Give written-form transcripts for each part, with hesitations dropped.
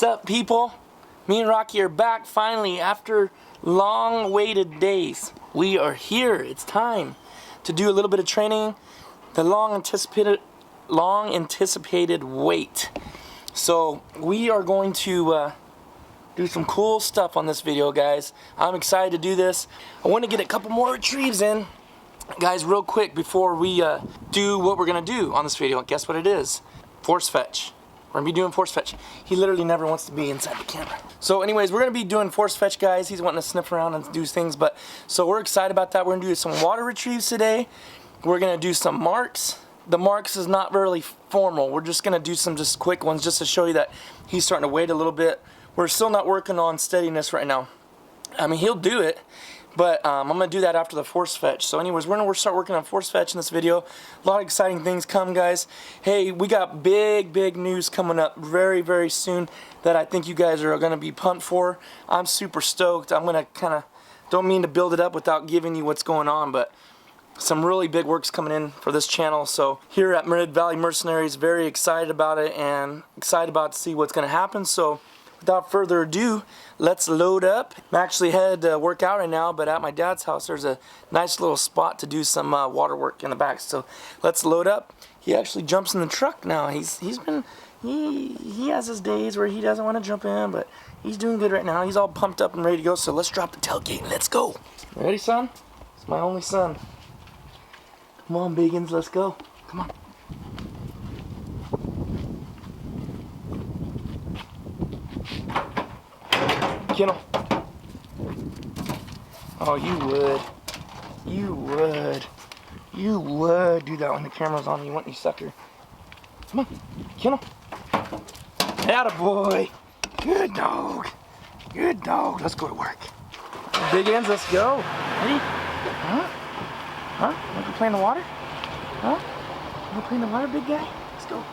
What's up, people? Me and Rocky are back finally after long-awaited days. We are here. It's time to do a little bit of training. The long anticipated wait. So we are going to do some cool stuff on this video, guys. I'm excited to do this. I want to get a couple more retrieves in, guys, real quick before we do what we're gonna do on this video. Guess what it is? Force fetch. We're gonna be doing force fetch. He literally never wants to be inside the camera. So anyways, we're gonna be doing force fetch, guys. He's wanting to sniff around and do things, but so we're excited about that. We're gonna do some water retrieves today. We're gonna do some marks. The marks is not really formal. We're just gonna do some just quick ones just to show you that he's starting to wait a little bit. We're still not working on steadiness right now. I mean, he'll do it, but I'm gonna do that after the force fetch. So anyways, we're gonna start working on force fetch in this video. A lot of exciting things come, guys. Hey, we got big news coming up very soon that I think you guys are gonna be pumped for. I'm super stoked. I'm gonna don't mean to build it up without giving you what's going on, but some really big work's coming in for this channel. So here at Mid Valley Mercenaries, very excited about it and excited about to see what's gonna happen. So without further ado, let's load up. I'm actually headed to work out right now, but at my dad's house there's a nice little spot to do some water work in the back. So let's load up. He actually jumps in the truck now. He has his days where he doesn't want to jump in, but he's doing good right now. He's all pumped up and ready to go. So let's drop the tailgate and let's go. Ready, son? It's my only son. Come on, Biggins, let's go. Come on. Kennel. Oh, you would. You would. You would do that when the camera's on you, wouldn't you, sucker? Come on. Kennel. Attaboy. Good dog. Good dog. Let's go to work. Big ends, let's go. Ready? Huh? Huh? Want to play in the water? Huh? Want to play in the water, big guy? Let's go.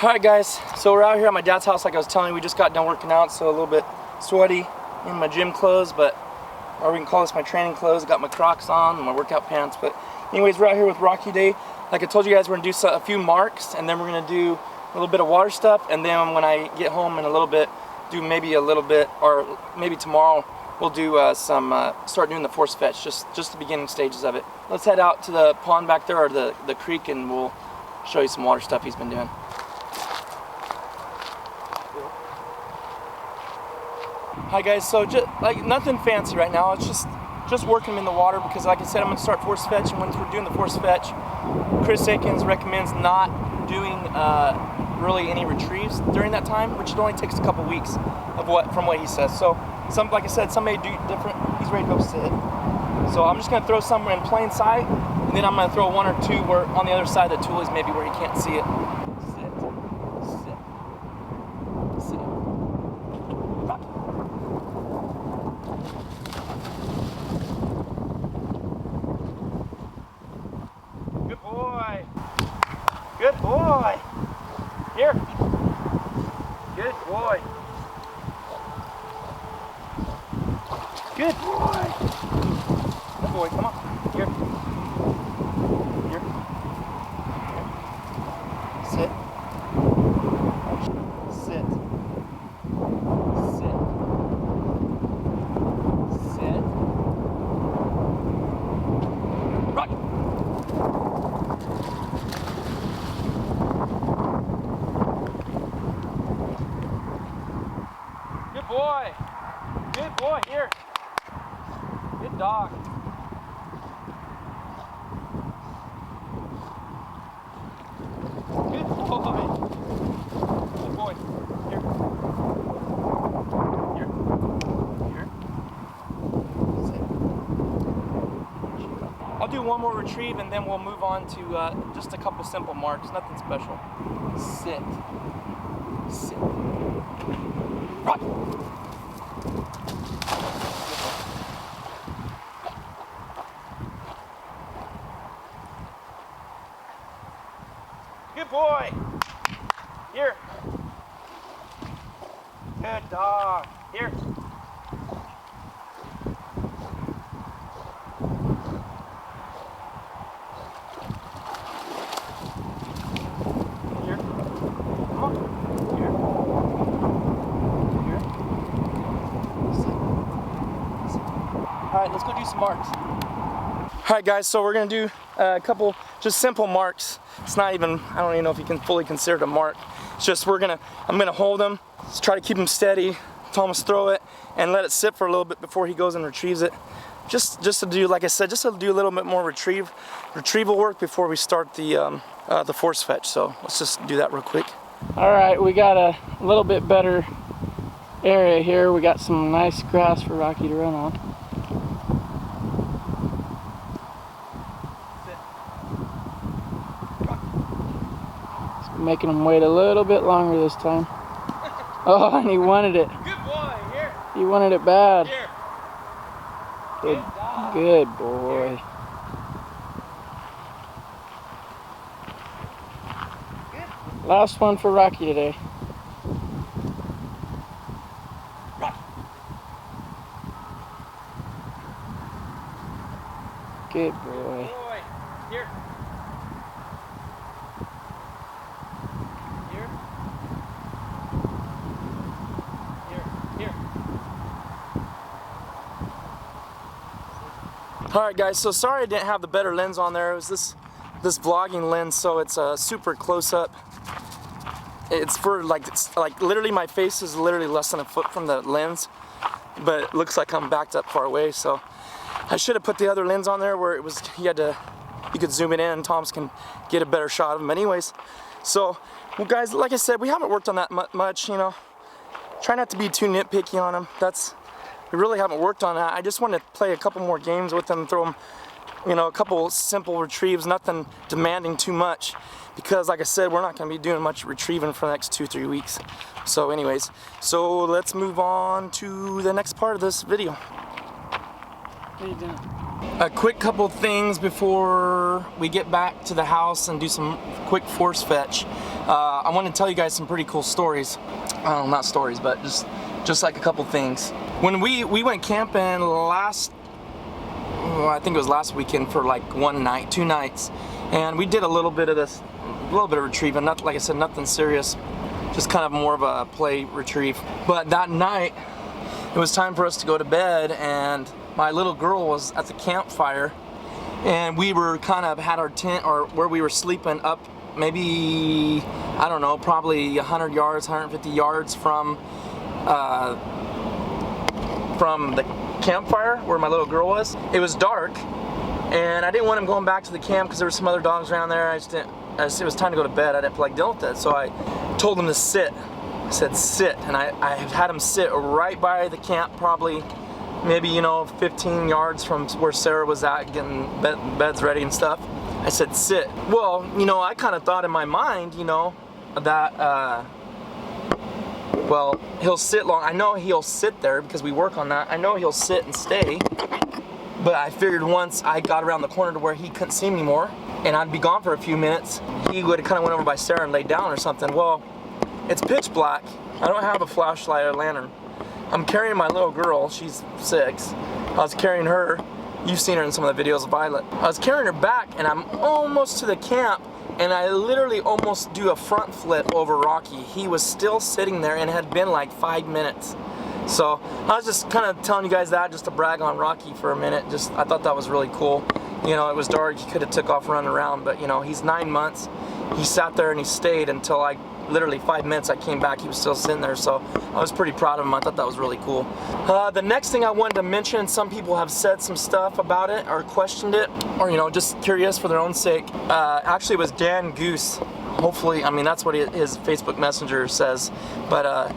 Alright, guys. So we're out here at my dad's house, like I was telling you. We just got done working out, so a little bit sweaty in my gym clothes, but or we can call this my training clothes. I got my Crocs on and my workout pants. But anyways, we're out here with Rocky Day. Like I told you guys, we're gonna do a few marks, and then we're gonna do a little bit of water stuff, and then when I get home in a little bit, do maybe a little bit, or maybe tomorrow we'll do start doing the force fetch, just the beginning stages of it. Let's head out to the pond back there, or the creek, and we'll show you some water stuff he's been doing. Hi guys, so just like nothing fancy right now. It's just working him in the water because, like I said, I'm gonna start force fetch, and once we're doing the force fetch, Chris Akins recommends not doing really any retrieves during that time, which it only takes a couple weeks from what he says. So like I said, some may do different. He's ready to go sit. So I'm just gonna throw some in plain sight, and then I'm gonna throw one or two where on the other side of the tool is maybe where he can't see it. Good boy. Here. Good boy. Good boy. Good boy. Come on. Here. Here. Sit. Sit. Sit. Sit. Right. Good boy. Good boy. Here. Good dog. Good boy. Good boy. Here. Here. Here. Sit. I'll do one more retrieve and then we'll move on to just a couple simple marks. Nothing special. Sit. Sit. Right. Good boy. Here. Good dog. Here. Here. Come on. Here. some marks. Alright guys, so we're gonna do a couple just simple marks. It's not even, I don't even know if you can fully consider it a mark. It's just I'm gonna hold them, just try to keep them steady, Thomas throw it, and let it sit for a little bit before he goes and retrieves it. Just to do, like I said, just to do a little bit more retrieval work before we start the force fetch. So let's just do that real quick. Alright, we got a little bit better area here. We got some nice grass for Rocky to run on. Making him wait a little bit longer this time. Oh, and he wanted it. Good boy, here. He wanted it bad. Here. Good boy. Last one for Rocky today. Good boy. Here. Alright guys, so sorry I didn't have the better lens on there. It was this vlogging lens, so it's a super close up. It's for like literally my face is literally less than a foot from the lens, but it looks like I'm backed up far away. So I should have put the other lens on there where it was you could zoom it in and Tom's can get a better shot of him. Anyways, so well guys, like I said, we haven't worked on that much, you know. Try not to be too nitpicky on him. We really haven't worked on that. I just want to play a couple more games with them, throw them, you know, a couple simple retrieves, nothing demanding too much, because like I said, we're not going to be doing much retrieving for the next 2-3 weeks. So anyways, so let's move on to the next part of this video. What are you doing? A quick couple things before we get back to the house and do some quick force fetch. I want to tell you guys some pretty cool stories. Not stories, but just like a couple things. When we went camping I think it was last weekend for like 1 night, 2 nights, and we did a little bit of retrieving. Not, like I said, nothing serious, just kind of more of a play retrieve. But that night, it was time for us to go to bed, and my little girl was at the campfire, and we were kind of had our tent, or where we were sleeping, up maybe, I don't know, probably 100 yards, 150 yards from the campfire where my little girl was. It was dark, and I didn't want him going back to the camp because there were some other dogs around there. It was time to go to bed. I didn't feel like dealing with it, so I told him to sit. I said sit, and I had him sit right by the camp, probably maybe, you know, 15 yards from where Sarah was at, getting beds ready and stuff. I said sit. Well, you know, I kind of thought in my mind, you know, that well, he'll sit long. I know he'll sit there because we work on that. I know he'll sit and stay. But I figured once I got around the corner to where he couldn't see me anymore, and I'd be gone for a few minutes, he would have kind of went over by Sarah and laid down or something. Well, it's pitch black. I don't have a flashlight or lantern. I'm carrying my little girl. She's 6. I was carrying her. You've seen her in some of the videos, Violet. I was carrying her back, and I'm almost to the camp, and I literally almost do a front flip over Rocky. He was still sitting there, and it had been like 5 minutes. So I was just kind of telling you guys that just to brag on Rocky for a minute. I thought that was really cool. You know, it was dark. He could have took off running around, but you know, he's 9 months. He sat there and he stayed until literally 5 minutes I came back. He was still sitting there, so I was pretty proud of him. I thought that was really cool. The next thing I wanted to mention, some people have said some stuff about it or questioned it, or you know, just curious for their own sake. Actually, it was Dan Goose. Hopefully, I mean, that's what his Facebook Messenger says. But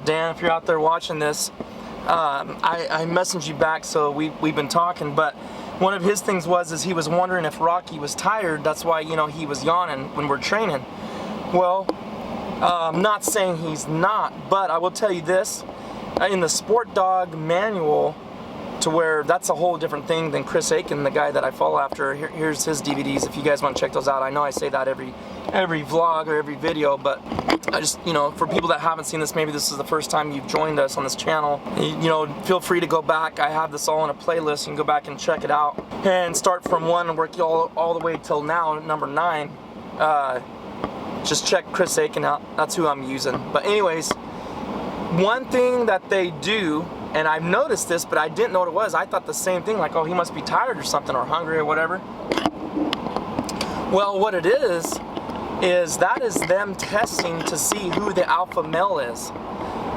Dan, if you're out there watching this, I messaged you back, so we've been talking. But one of his things is he was wondering if Rocky was tired. That's why, you know, he was yawning when we're training. Well, I'm not saying he's not, but I will tell you this, in the Sport Dog manual, to where that's a whole different thing than Chris Aiken, the guy that I follow after. Here's his DVDs if you guys want to check those out. I know I say that every vlog or every video, but I just, you know, for people that haven't seen this, maybe this is the first time you've joined us on this channel, you know, feel free to go back. I have this all in a playlist. You can go back and check it out and start from 1 and work all the way till now, number 9. Just check Chris Aiken out. That's who I'm using. But anyways, one thing that they do And I've noticed this, but I didn't know what it was. I thought the same thing, like, oh, he must be tired or something, or hungry or whatever. Well, what it is that is them testing to see who the alpha male is.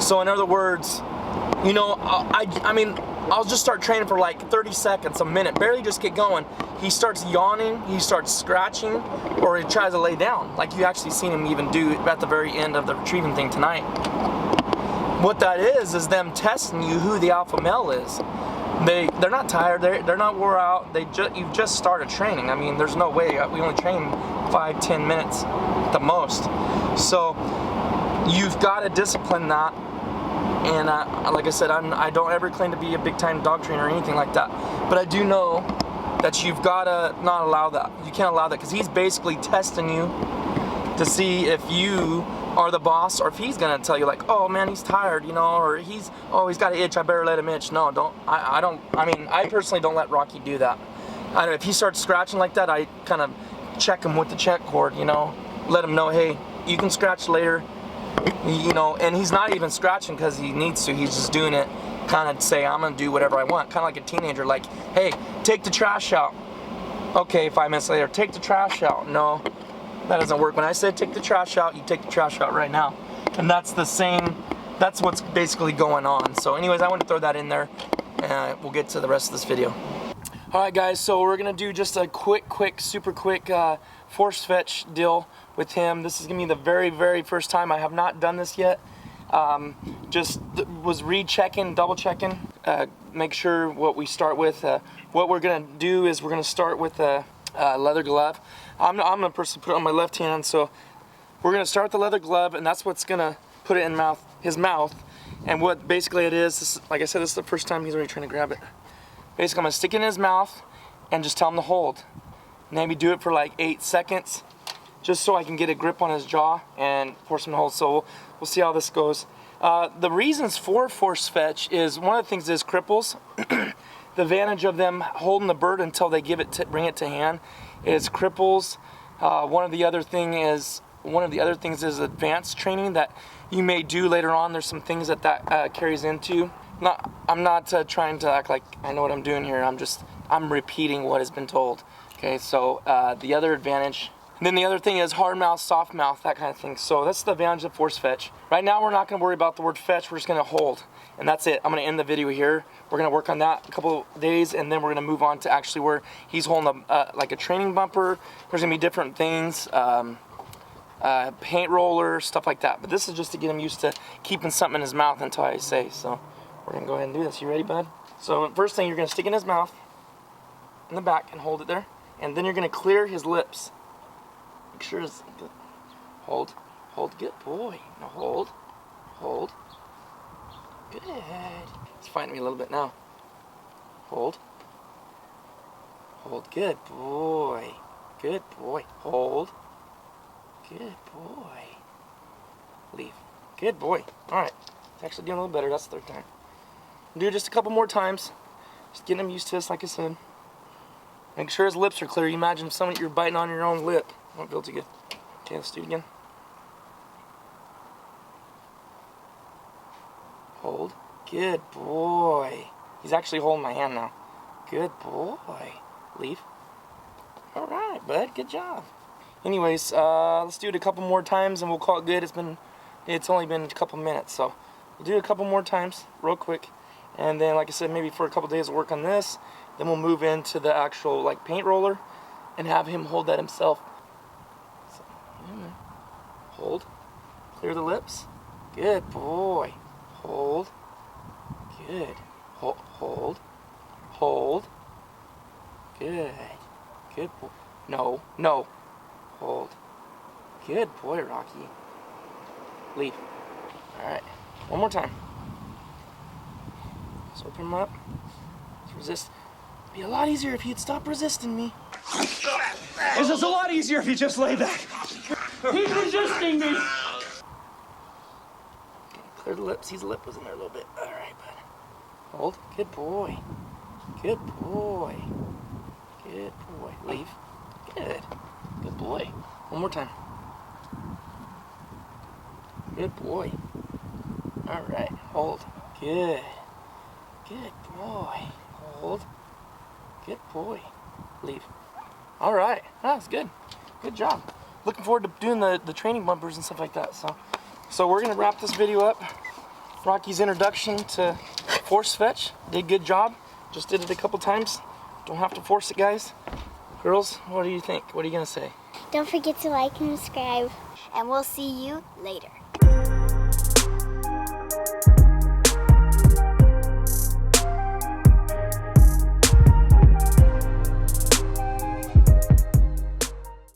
So in other words, you know, I mean, I'll just start training for like 30 seconds, a minute, barely just get going. He starts yawning, he starts scratching, or he tries to lay down, like you actually seen him even do at the very end of the retrieving thing tonight. What that is them testing you who the alpha male is. They're not tired, they're not wore out, you've just started training. I mean, there's no way, we only train 5-10 minutes at the most. So you've got to discipline that. And like I said, I don't ever claim to be a big time dog trainer or anything like that, but I do know that you've got to not allow that. You can't allow that, because he's basically testing you to see if you are the boss, or if he's gonna tell you like, oh man, he's tired, you know, or he's got an itch, I better let him itch. No, don't. I mean, I personally don't let Rocky do that. I don't know, if he starts scratching like that, I kind of check him with the check cord, you know, let him know, hey, you can scratch later, you know. And he's not even scratching because he needs to, he's just doing it kind of say, I'm gonna do whatever I want, kind of like a teenager, like, hey, take the trash out. Okay, 5 minutes later, take the trash out. No, that doesn't work. When I said take the trash out, you take the trash out right now. And that's the same, that's what's basically going on. So anyways, I want to throw that in there, and we'll get to the rest of this video. All right guys, so we're gonna do just a super quick force fetch deal with him. This is gonna be the very first time. I have not done this yet. Just was rechecking, double checking, make sure what we start with. What we're gonna do is we're gonna start with a leather glove. I'm gonna personally put it on my left hand, so we're gonna start with the leather glove, and that's what's gonna put it in his mouth. And what basically it is, like I said, this is the first time he's already trying to grab it. Basically, I'm gonna stick it in his mouth and just tell him to hold. Maybe do it for like 8 seconds, just so I can get a grip on his jaw and force him to hold. So we'll see how this goes. The reasons for force fetch is, one of the things is cripples. The advantage of them holding the bird until they bring it to hand is cripples. One of the other things is advanced training that you may do later on. There's some things that carries into. I'm not trying to act like I know what I'm doing here. I'm repeating what has been told. Okay, so the other advantage. And then the other thing is hard mouth, soft mouth, that kind of thing. So that's the advantage of force fetch. Right now we're not going to worry about the word fetch, we're just going to hold. And that's it. I'm going to end the video here. We're going to work on that a couple of days, and then we're going to move on to actually where he's holding like a training bumper. There's going to be different things, paint roller, stuff like that. But this is just to get him used to keeping something in his mouth until I say. So we're going to go ahead and do this. You ready, bud? So first thing, you're going to stick in his mouth, in the back, and hold it there. And then you're going to clear his lips. Make sure it's good. Hold, good boy. Now hold. Good. He's fighting me a little bit now. Hold, good boy. Hold, good boy. Leave. Good boy. Alright, it's actually doing a little better. That's the third time. Do it just a couple more times. Just getting him used to this, like I said. Make sure his lips are clear. You imagine if you're biting on your own lip. Won't feel too good. Okay, let's do it again. Hold. Good boy. He's actually holding my hand now. Good boy. Leave. Alright, bud. Good job. Anyways, let's do it a couple more times and we'll call it good. It's only been a couple minutes, so we'll do it a couple more times real quick. And then, like I said, maybe for a couple days we'll work on this. Then we'll move into the actual like paint roller and have him hold that himself. So, hold. Clear the lips. Good boy. Hold. Good. Hold. Good. Good boy. No. Hold. Good boy, Rocky. Leave. Alright. One more time. Let's open him up. Let's resist. It'd be a lot easier if you'd stop resisting me. It's just a lot easier if you just lay back. He's resisting me. Clear the lips. His lip was in there a little bit. Alright, bud. Hold. Good boy. Good boy. Good boy. Leave. Good. Good boy. One more time. Good boy. Alright. Hold. Good. Good boy. Hold. Good boy. Leave. All right. That's good. Good job. Looking forward to doing the training bumpers and stuff like that. So we're going to wrap this video up. Rocky's introduction to force fetch. Did a good job. Just did it a couple times. Don't have to force it, guys. Girls, what do you think? What are you going to say? Don't forget to like and subscribe, and we'll see you later.